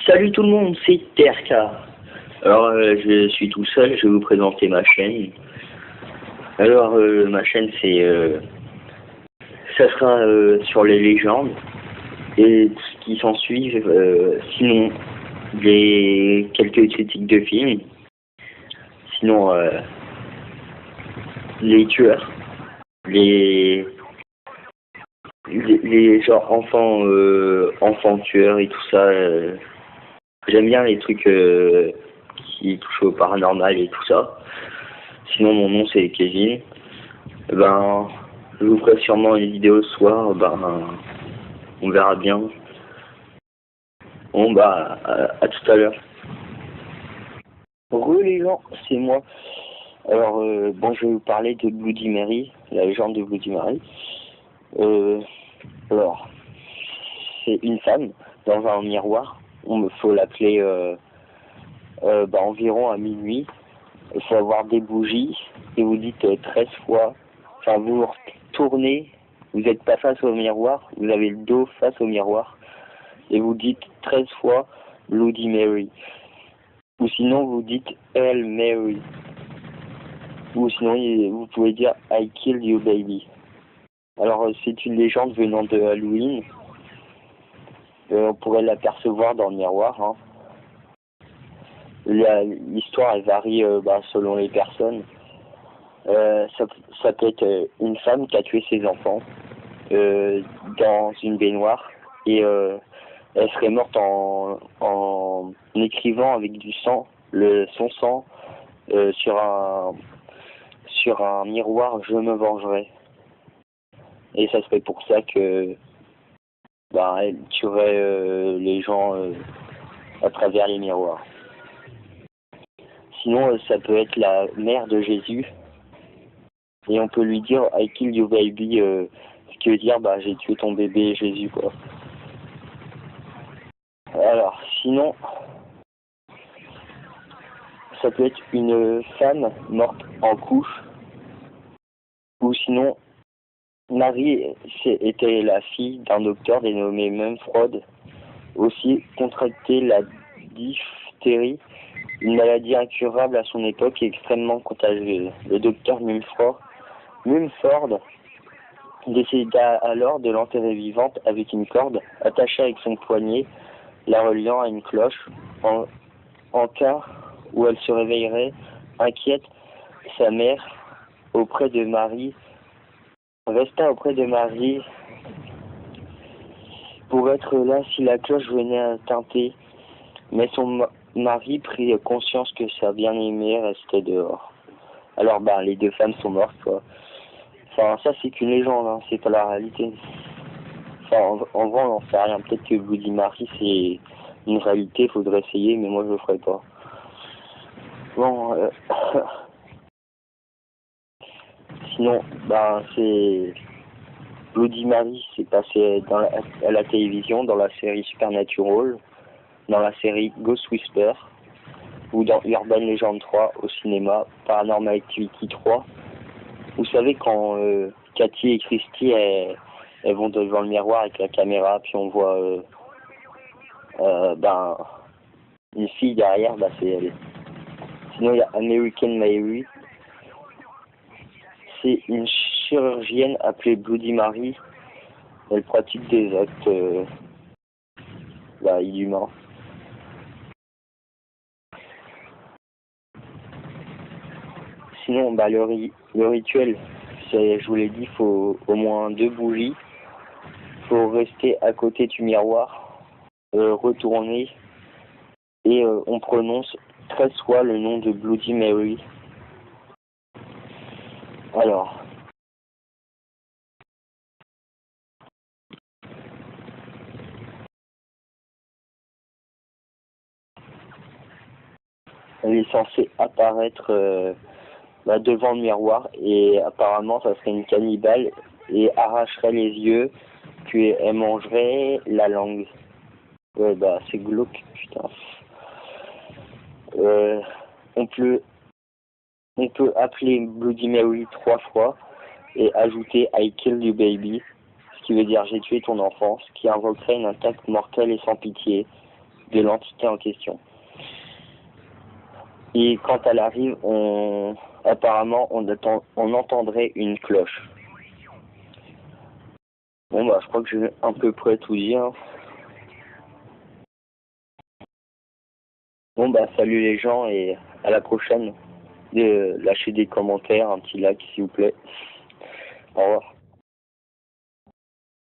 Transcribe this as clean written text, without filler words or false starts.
Salut tout le monde, c'est TRK. Alors, je suis tout seul, je vais vous présenter ma chaîne. Alors, ma chaîne, ça sera sur les légendes et tout ce qui s'ensuit. Sinon, quelques critiques de films. Sinon, les tueurs, les genre enfants tueurs et tout ça. J'aime bien les trucs qui touchent au paranormal et tout ça. Sinon, mon nom c'est Kevin. Ben, je vous ferai sûrement une vidéo ce soir. Ben, on verra bien. Bon, bah, à tout à l'heure. Re les gens, c'est moi. Alors, bon, je vais vous parler de Bloody Mary, la légende de Bloody Mary. Alors, c'est une femme dans un miroir. Faut l'appeler environ à minuit. Il faut avoir des bougies et vous dites 13 fois. Enfin, vous vous retournez, vous n'êtes pas face au miroir, vous avez le dos face au miroir et vous dites 13 fois Bloody Mary. Ou sinon, vous dites Hail Mary. Ou sinon, vous pouvez dire I killed you baby. Alors, c'est une légende venant de Halloween. On pourrait l'apercevoir dans le miroir. Hein. L'histoire elle varie selon les personnes. Ça peut être une femme qui a tué ses enfants dans une baignoire et elle serait morte en écrivant avec du sang, son sang sur un miroir, je me vengerai. Et ça serait pour ça que elle tuerait les gens à travers les miroirs. Sinon, ça peut être la mère de Jésus. Et on peut lui dire I killed you baby, ce qui veut dire j'ai tué ton bébé Jésus quoi. Alors, sinon, ça peut être une femme morte en couche. Ou sinon, Marie était la fille d'un docteur dénommé Mumford. Aussi contracté la diphtérie, une maladie incurable à son époque et extrêmement contagieuse. Le docteur Mumford décida alors de l'enterrer vivante avec une corde attachée avec son poignet, la reliant à une cloche. En cas où elle se réveillerait inquiète, sa mère, resta auprès de Marie pour être là si la cloche venait à tinter. Mais son mari prit conscience que sa bien-aimée restait dehors. Alors les deux femmes sont mortes quoi. Enfin ça c'est qu'une légende, hein, c'est pas la réalité. Enfin en vrai on n'en sait rien, peut-être que Bloody Mary c'est une réalité, faudrait essayer, mais moi je le ferai pas. Bon sinon c'est Bloody Mary c'est passé à la télévision dans la série Supernatural, dans la série Ghost Whisper, ou dans Urban Legend 3 au cinéma, Paranormal Activity 3. Vous savez quand Cathy et Christy elles vont devant le miroir avec la caméra, puis on voit une fille derrière, c'est elle. Sinon il y a American Mary, c'est une chirurgienne appelée Bloody Mary. Elle pratique des actes inhumains. Sinon, le rituel, je vous l'ai dit, il faut au moins 2 bougies. Il faut rester à côté du miroir, retourner, et on prononce 13 fois le nom de Bloody Mary. Alors, elle est censée apparaître devant le miroir et apparemment ça serait une cannibale et arracherait les yeux puis elle mangerait la langue. Ouais c'est glauque putain. On peut appeler Bloody Mary 3 fois et ajouter I killed you baby, ce qui veut dire j'ai tué ton enfant, ce qui invoquerait une attaque mortelle et sans pitié. de l'entité en question. Et quand elle arrive, apparemment, on entendrait une cloche. Bon, bah, je crois que j'ai à peu près tout dit, hein. Bon, bah, salut les gens et à la prochaine. Lâchez des commentaires, un petit like s'il vous plaît. Au revoir.